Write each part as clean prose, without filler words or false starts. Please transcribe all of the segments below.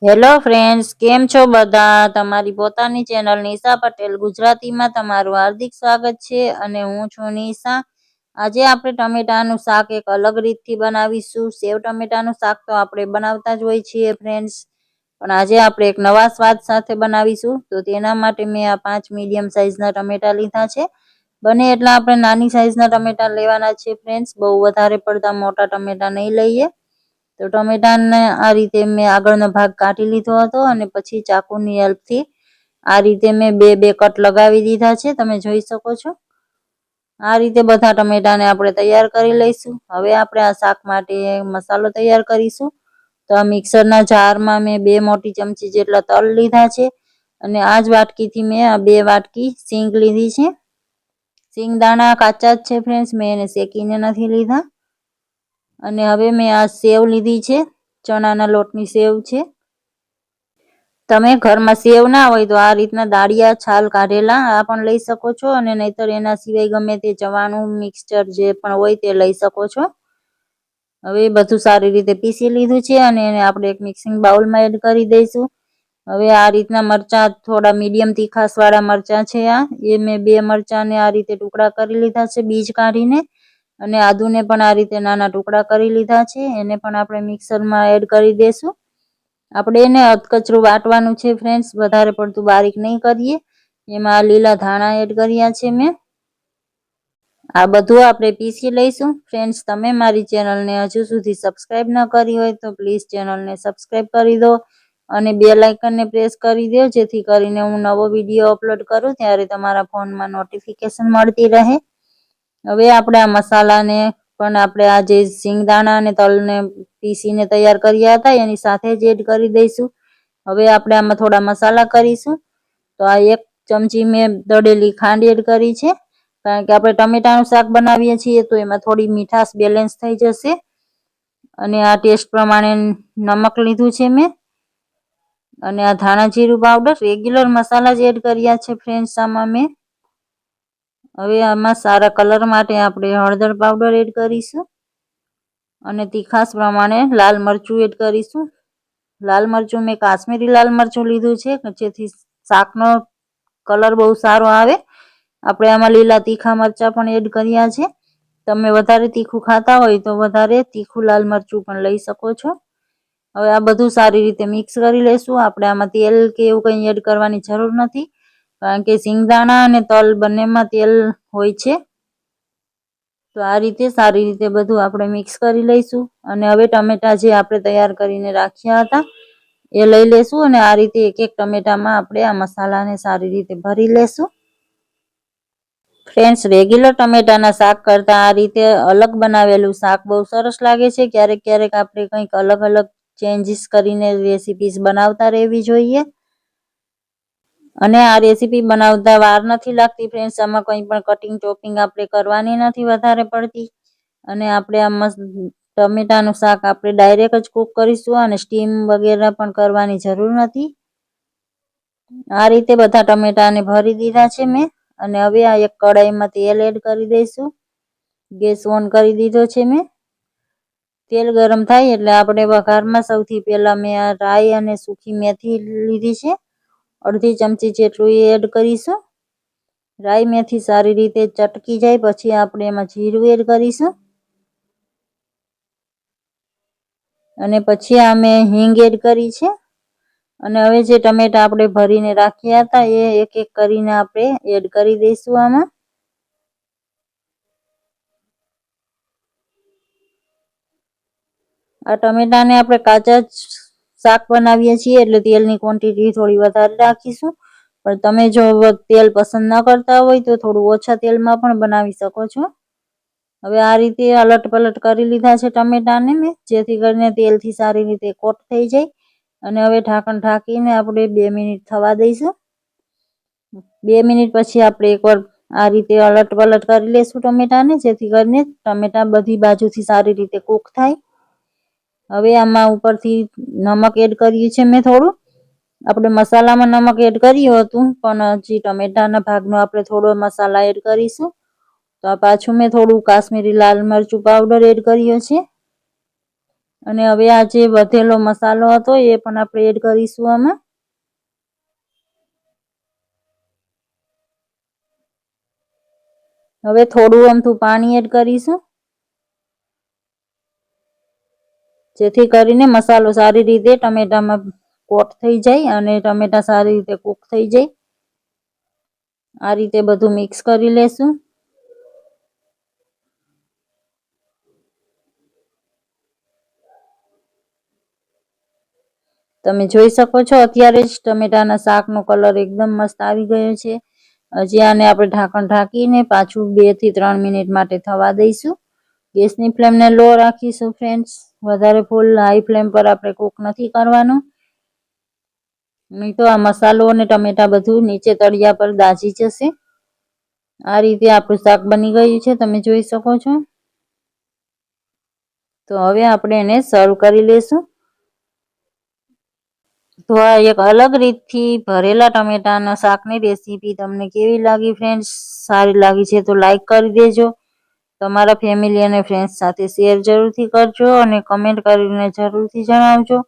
Hello friends, કેમ છો બધા? તમારી પોતાની ચેનલ નિશા પટેલ ગુજરાતીમાં તમારું હાર્દિક સ્વાગત છે અને હું છું નિશા. આજે આપણે ટમેટાનું શાક એક અલગ રીતથી બનાવીશું. સેવ ટમેટાનું શાક તો આપણે બનાવતા જ હોય છીએ ફ્રેન્ડ્સ, પણ આજે આપણે એક નવા સ્વાદ સાથે બનાવીશું. તો તેના માટે મેં આ 5 મીડિયમ સાઇઝના ટમેટા લીધા છે. બને એટલા આપણે નાની સાઇઝના ટમેટા લેવાના છે ફ્રેન્ડ્સ, બહુ વધારે પડતા મોટા ટમેટા નહીં લઈએ. તો ટમેટાને આ રીતે મેં આગળનો ભાગ કાઢી લીધો હતો અને પછી ચાકુની હેલ્પથી આ રીતે મેં બે કટ લગાવી દીધા છે, તમે જોઈ શકો છો. આ રીતે બધા ટમેટાને આપણે તૈયાર કરી લઈશું. હવે આપણે આ શાક માટે મસાલો તૈયાર કરીશું. તો આ મિક્સરના જારમાં મેં 2 મોટી ચમચી જેટલા તલ લીધા છે અને આ જ વાટકીથી મેં આ 2 વાટકી સિંગ લીધી છે. સિંગ દાણા કાચા જ છે ફ્રેન્ડ્સ, મેં એને શેકીને નથી લીધા. અને હવે મેં આ સેવ લીધી છે, ચણાના લોટની સેવ છે. તમે ઘરમાં સેવ ના હોય તો આ રીતના દાળિયા છાલ કાઢેલા આ પણ લઈ શકો છો, અને નહીતર એના સિવાય ગમે તે ચવાણું મિક્સચર જે પણ હોય તે લઈ શકો છો. હવે બધું સારી રીતે પીસી લીધું છે અને એને આપણે એક મિક્સિંગ બાઉલમાં એડ કરી દઈશું. હવે આ રીતના મરચાં, થોડા મીડિયમ તીખાસવાળા મરચાં છે એ મેં 2 મરચાંને આ રીતે ટુકડા કરી લીધા છે બીજ કાઢીને, અને આદુને પણ આ રીતે નાના ટુકડા કરી લીધા છે. એને પણ આપણે મિક્સરમાં એડ કરી દઈશું. આપણે એને અધકચરું વાટવાનું છે ફ્રેન્ડ્સ, વધારે પડતું બારીક નહીં કરીએ. એમાં લીલા ધાણા એડ કર્યા છે મેં. આ બધું આપણે પીસી લઈશું. ફ્રેન્ડ્સ, તમે મારી ચેનલને હજુ સુધી સબસ્ક્રાઈબ ન કરી હોય તો પ્લીઝ ચેનલને સબસ્ક્રાઈબ કરી દો અને બેલ આઇકનને પ્રેસ કરી દો, જેથી કરીને હું નવો વિડીયો અપલોડ કરું ત્યારે તમારા ફોનમાં નોટિફિકેશન મળતી રહે. હવે આપણે આ મસાલાને પણ આપણે આ જે સિંગદાણા અને તલને પીસીને તૈયાર કર્યા હતા એની સાથે જ એડ કરી દઈશું. હવે આપણે આમાં થોડા મસાલા કરીશું. તો આ 1 ચમચી મેં દળેલી ખાંડ એડ કરી છે, કારણ કે આપણે ટમેટાનું શાક બનાવીએ છીએ તો એમાં થોડી મીઠાશ બેલેન્સ થઈ જશે. અને આ ટેસ્ટ પ્રમાણે નમક લીધું છે મેં, અને આ ધાણા જીરું પાવડર રેગ્યુલર મસાલા જ એડ કર્યા છે ફ્રેન્ડ્સ આમાં મેં. હવે આમાં સારા કલર માટે આપણે હળદર પાવડર એડ કરીશું અને તીખાસ પ્રમાણે લાલ મરચું એડ કરીશું. લાલ મરચું મેં કાશ્મીરી લાલ મરચું લીધું છે, જેથી શાકનો કલર બહુ સારો આવે. આપણે આમાં લીલા તીખા મરચાં પણ એડ કર્યા છે. તમે વધારે તીખું ખાતા હોય તો વધારે તીખું લાલ મરચું પણ લઈ શકો છો. હવે આ બધું સારી રીતે મિક્સ કરી લઈશું. આપણે આમાં તેલ કે એવું કંઈ એડ કરવાની જરૂર નથી, કારણ કે સિંગદાણા અને તલ બંનેમાં તેલ હોય છે. તો આ રીતે સારી રીતે બધું આપણે મિક્સ કરી લઈશું. અને હવે ટમેટા જે આપણે તૈયાર કરીને રાખ્યા હતા એ લઈ લેશું અને આ રીતે એક એક ટમેટામાં આપણે આ મસાલાને સારી રીતે ભરી લેશું. ફ્રેન્ડ્સ, રેગ્યુલર ટમેટાના શાક કરતાં આ રીતે અલગ બનાવેલું શાક બહુ સરસ લાગે છે. ક્યારેક ક્યારેક આપણે કંઈક અલગ અલગ ચેન્જીસ કરીને રેસીપીસ બનાવતા રહેવી જોઈએ. અને આ રેસીપી બનાવતા વાર નથી લાગતી ફ્રેન્ડ્સ, આમાં કંઈ પણ કટિંગ ચોપિંગ આપણે કરવાની નથી વધારે પડતી. અને આપણે આ મસ્ત ટમેટાનું શાક આપણે ડાયરેક્ટ જ કૂક કરીશું અને સ્ટીમ વગેરે પણ કરવાની જરૂર નથી. આ રીતે બધા ટમેટાને ભરી દીધા છે મેં, અને હવે આ એક કઢાઈમાં તેલ એડ કરી દઈશું. ગેસ ઓન કરી દીધો છે મેં. તેલ ગરમ થાય એટલે આપણે વઘારમાં સૌથી પહેલાં મેં આ રાઈ અને સૂકી મેથી લીધી છે, અડધી ચમચી જેટલું એ એડ કરીશું. રાઈ મેથી સારી રીતે ચટકી જાય પછી આપણે એમાં જીરું એડ કરીશું, અને પછી આ મેં હિંગ એડ કરી છે. અને હવે જે ટમેટા આપણે ભરીને રાખ્યા હતા એ એક એક કરીને આપણે એડ કરી દઈશું આમાં. આ ટમેટાને આપણે કાચા જ શાક બનાવીએ છીએ એટલે તેલની ક્વોન્ટિટી થોડી વધારે રાખીશું, પણ તમે જો તેલ પસંદ ન કરતા હોય તો થોડું ઓછા તેલમાં પણ બનાવી શકો છો. હવે આ રીતે અલટ પલટ કરી લીધા છે ટમેટાને મેં, જેથી કરીને તેલથી સારી રીતે કોટ થઈ જાય. અને હવે ઢાંકણ ઢાંકીને આપણે 2 મિનિટ થવા દઈશું. 2 મિનિટ પછી આપણે એકવાર આ રીતે અલટ પલટ કરી લઈશું ટમેટાને, જેથી કરીને ટમેટા બધી બાજુથી સારી રીતે કૂક થાય. હવે આમાં ઉપરથી નમક એડ કર્યું છે મેં થોડું. આપણે મસાલામાં નમક એડ કર્યું હતું, પણ હજી ટમેટાના ભાગનો આપણે થોડો મસાલા એડ કરીશું. તો આ પાછું મેં થોડું કાશ્મીરી લાલ મરચું પાવડર એડ કર્યો છે. અને હવે આ જે વધેલો મસાલો હતો એ પણ આપણે એડ કરીશું આમાં. હવે થોડું અમથું પાણી એડ કરીશું, જેથી કરીને મસાલો સારી રીતે ટમેટામાં કોટ થઈ જાય અને ટમેટા સારી રીતે કૂક થઈ જાય. આ રીતે બધું મિક્સ કરી લેશું. તમે જોઈ શકો છો અત્યારે જ ટમેટાના શાકનો કલર એકદમ મસ્ત આવી ગયો છે. હજી આને આપણે ઢાંકણ ઢાંકીને પાછું 2 થી 3 મિનિટ માટે થવા દઈશું. ગેસની ફ્લેમને લો રાખીશું ફ્રેન્ડ્સ. વધારે ફૂલ હાઈ ફ્લેમ પર આપણે કૂક નથી કરવાનું, નહીં તો આ મસાલો અને ટમેટા બધું નીચે તળિયા પર દાજી જશે. આ રીતે આપણું શાક બની ગયું છે, તમે જોઈ શકો છો. તો હવે આપણે એને સર્વ કરી લેશું. તો આ એક અલગ રીતથી ભરેલા ટમેટાના શાકની રેસીપી તમને કેવી લાગી ફ્રેન્ડ્સ? સારી લાગી છે તો લાઈક કરી દેજો. તમારા ફેમિલી અને ફ્રેન્ડ્સ સાથે શેર જરૂરથી કરજો અને કમેન્ટ કરીને જરૂરથી જણાવજો.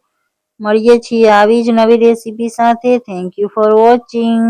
મળીએ છીએ આવી જ નવી રેસીપી સાથે. Thank you for watching.